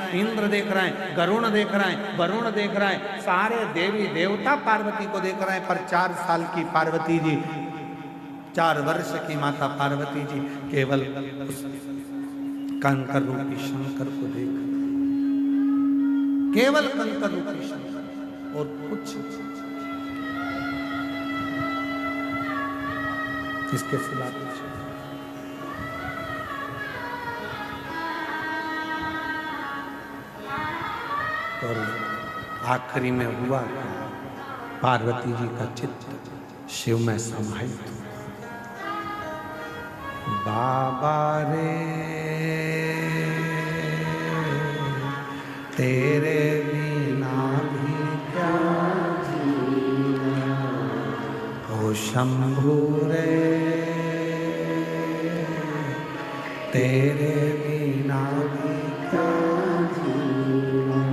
हैं, इंद्र देख रहे हैं, गरुण देख रहे हैं, वरुण देख रहे हैं, सारे देवी देवता पार्वती को देख रहे हैं। पर 4 साल की पार्वती जी, 4 वर्ष की माता पार्वती जी केवल उस कंकर रूपी शंकर को देख, केवल कंकर रूपी शंकर और कुछ इसके सिवा कुछ। और आखिरी में हुआ क्या, पार्वती जी का चित्त शिव में समाहित हुआ। बाबा रे तेरे बिना भी क्या जीना, ओ शंभू रे तेरे बिना भी क्या जीना।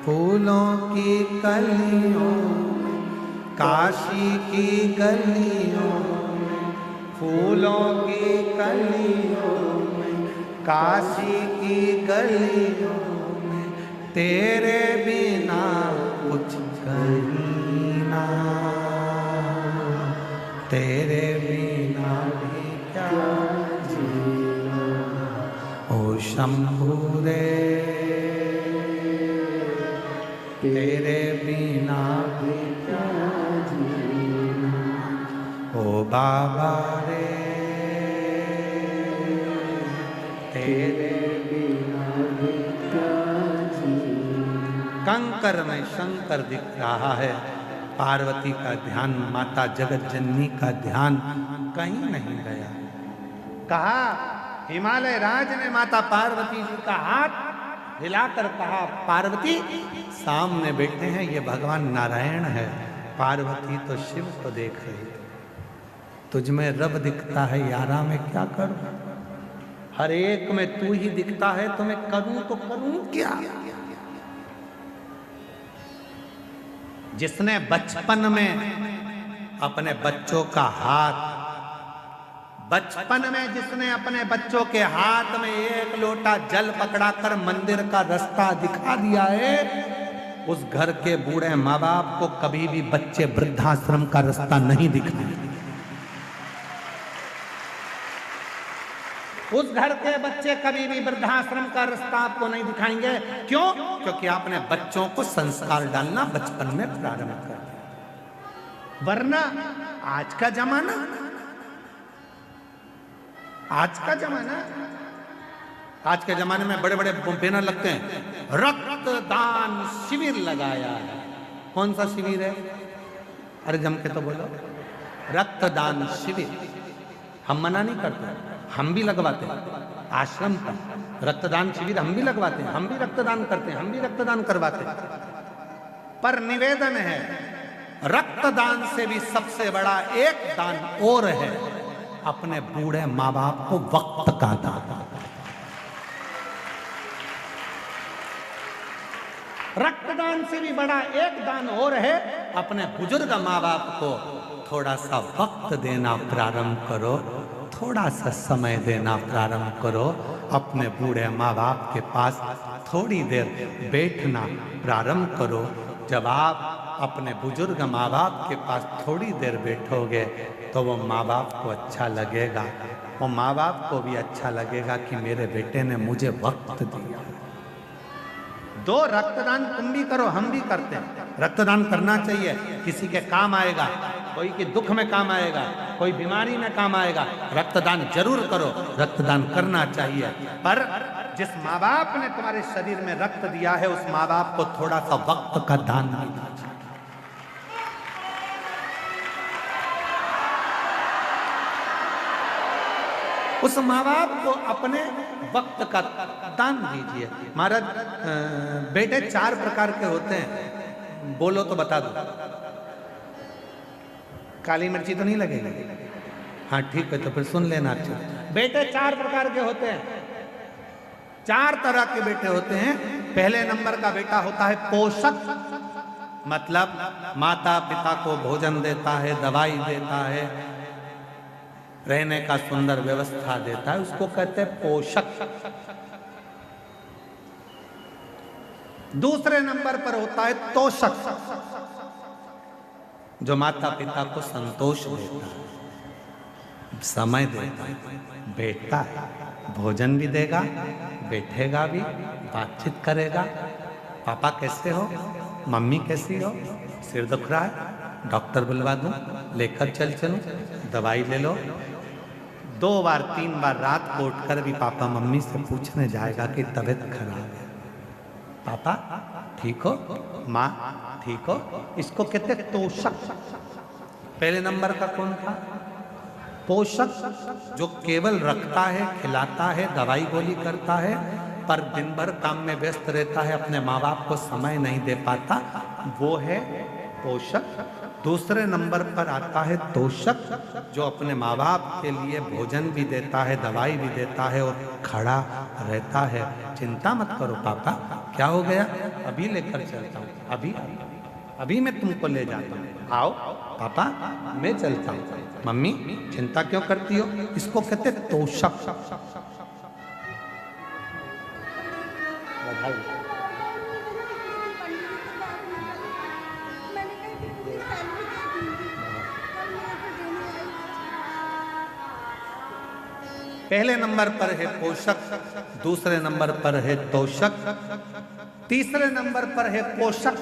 फूलों की कलियों काशी की गलियों, फूलों की कलियों में काशी की गलियों में तेरे बिना कुछ कहीं ना, तेरे बिना भी क्या जीना, ओ शंभू रे तेरे बिना भी क्या जीना, ओ बाबा रे तेरे बिना भी क्या जीना। कंकर में शंकर दिख रहा है, पार्वती का ध्यान, माता जगत जननी का ध्यान कहीं नहीं गया। कहा हिमालय राज ने माता पार्वती जी का हाथ हिलाकर कहा, पार्वती सामने बैठे हैं ये भगवान नारायण है। पार्वती तो शिव को देख रही, तुझ में रब दिखता है यारा, मैं क्या करूं, हर एक में तू ही दिखता है, तो मैं करूं तो करूं क्या। जिसने बचपन में अपने बच्चों का हाथ, बचपन में जिसने अपने बच्चों के हाथ में 1 लोटा जल पकड़ाकर मंदिर का रास्ता दिखा दिया है, उस घर के बूढ़े माँ बाप को कभी भी बच्चे वृद्धाश्रम का रास्ता नहीं दिखाएंगे। उस घर के बच्चे कभी भी वृद्धाश्रम का रास्ता आपको नहीं दिखाएंगे। क्यों? क्योंकि आपने बच्चों को संस्कार डालना बचपन में प्रारंभ कर दिया। वरना आज का जमाना, आज के जमाने में बड़े बड़े बैनर लगते हैं, रक्तदान शिविर लगाया है। कौन सा शिविर है? अरे जम के तो बोलो, रक्तदान शिविर। हम मना नहीं करते, हम भी लगवाते हैं। आश्रम का रक्तदान शिविर हम भी लगवाते हैं, हम भी रक्तदान करते हैं, हम भी रक्तदान करवाते हैं। पर निवेदन है, रक्तदान से भी सबसे बड़ा एक दान और है, अपने बूढ़े माँ बाप को वक्त का दान। रक्तदान से भी बड़ा एक दान और है, अपने बुजुर्ग माँ बाप को थोड़ा सा वक्त देना प्रारंभ करो, थोड़ा सा समय देना प्रारंभ करो। अपने बूढ़े माँ बाप के पास थोड़ी देर बैठना प्रारंभ करो। जब आप अपने बुजुर्ग माँ बाप के पास थोड़ी देर बैठोगे तो वो माँ बाप को अच्छा लगेगा, वो माँ बाप को भी अच्छा लगेगा कि मेरे बेटे ने मुझे वक्त दिया। दो रक्तदान तुम भी करो, हम भी करते हैं। रक्तदान करना चाहिए, किसी के काम आएगा, कोई के दुख में काम आएगा, कोई बीमारी में काम आएगा। रक्तदान जरूर करो, रक्तदान करना चाहिए। पर जिस माँ बाप ने तुम्हारे शरीर में रक्त दिया है, उस माँ बाप को थोड़ा सा वक्त का दान भी दीजिए। उस माँ बाप को अपने वक्त का दान दीजिए। महाराज बेटे 4 प्रकार के होते हैं, बोलो तो बता दो। काली मिर्ची तो नहीं लगेगी? हाँ ठीक है, तो फिर सुन लेना। अच्छा, बेटे 4 प्रकार के होते हैं, 4 तरह के बेटे होते हैं। पहले नंबर का बेटा होता है पोषक, मतलब माता पिता को भोजन देता है, दवाई देता है, रहने का सुंदर व्यवस्था देता है, उसको कहते हैं पोषक। दूसरे नंबर पर होता है तोषक, जो माता पिता को संतोष देता है, समय देता है, बैठता है, भोजन भी देगा, बैठेगा भी, बातचीत करेगा। पापा कैसे हो, मम्मी कैसी हो, सिर दुख रहा है, डॉक्टर बुलवा दूं, लेकर चलूं, दवाई ले लो। 2 बार 3 बार रात को उठकर भी पापा मम्मी से पूछने जाएगा कि तबीयत खराब है, पापा ठीक हो, माँ ठीक हो। इसको कहते तोषक। पहले नंबर का कौन था? पोषक, जो केवल रखता है, खिलाता है, दवाई गोली करता है, पर दिन भर काम में व्यस्त रहता है, अपने माँ बाप को समय नहीं दे पाता, वो है पोषक। दूसरे नंबर पर आता है तोषक, जो अपने माँ बाप के लिए भोजन भी देता है, दवाई भी देता है और खड़ा रहता है। चिंता मत करो पापा, क्या हो गया, अभी लेकर चलता हूँ, अभी मैं तुमको ले जाता हूँ, आओ पापा मैं चलता हूँ। मम्मी चिंता क्यों करती हो? इसको कहते तोषक। पहले नंबर पर है पोषक, दूसरे नंबर पर है तोषक, तीसरे नंबर पर है पोषक।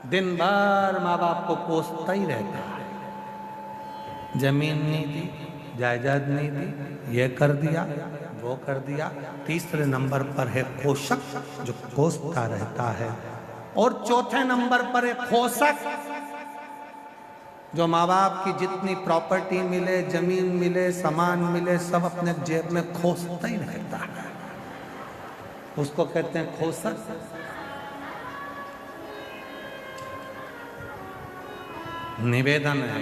दिन भर माँ बाप को कोसता ही रहता है, जमीन नहीं दी, जायदाद नहीं दी, ये कर दिया, वो कर दिया। तीसरे नंबर पर है पोषक, जो कोसता रहता है। और चौथे नंबर पर है पोषक, जो माँ बाप की जितनी प्रॉपर्टी मिले, जमीन मिले, सामान मिले, सब अपने जेब में खोसता ही रहता है, उसको कहते हैं खोसक। निवेदन है,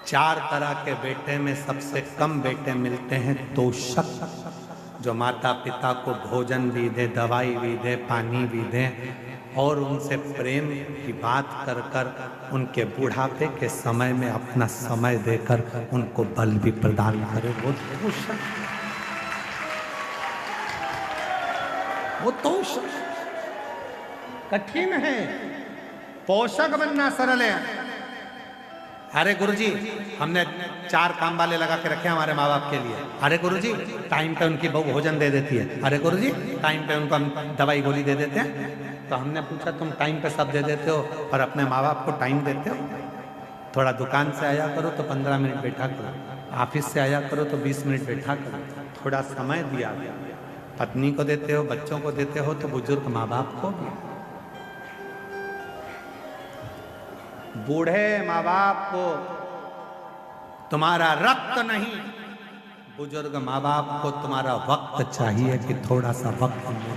4 तरह के बेटे में सबसे कम बेटे मिलते हैं तोषक, जो माता पिता को भोजन भी दे, दवाई भी दे, पानी भी दे और उनसे प्रेम की बात कर कर उनके बुढ़ापे के समय में अपना समय देकर उनको बल भी प्रदान करे। वो तोषक। कठिन है, पोषक बनना सरल है। अरे गुरुजी, हमने 4 काम वाले लगा के रखे हमारे माँ बाप के लिए। अरे गुरुजी, टाइम पे उनकी बहू भोजन दे देती है। अरे गुरुजी, टाइम पे उनको हम दवाई गोली दे देते हैं। तो हमने पूछा तुम टाइम पे सब दे देते हो और अपने माँ बाप को टाइम देते हो? थोड़ा दुकान से आया करो तो 15 मिनट बैठा करो, ऑफिस से आया करो तो 20 मिनट बैठा करो, थोड़ा समय दिया। पत्नी को देते हो, बच्चों को देते हो, तो बुजुर्ग माँ बाप को भी। बूढ़े माँ बाप को तुम्हारा रक्त नहीं, बुजुर्ग माँ बाप को तुम्हारा वक्त चाहिए कि थोड़ा सा वक्त दो।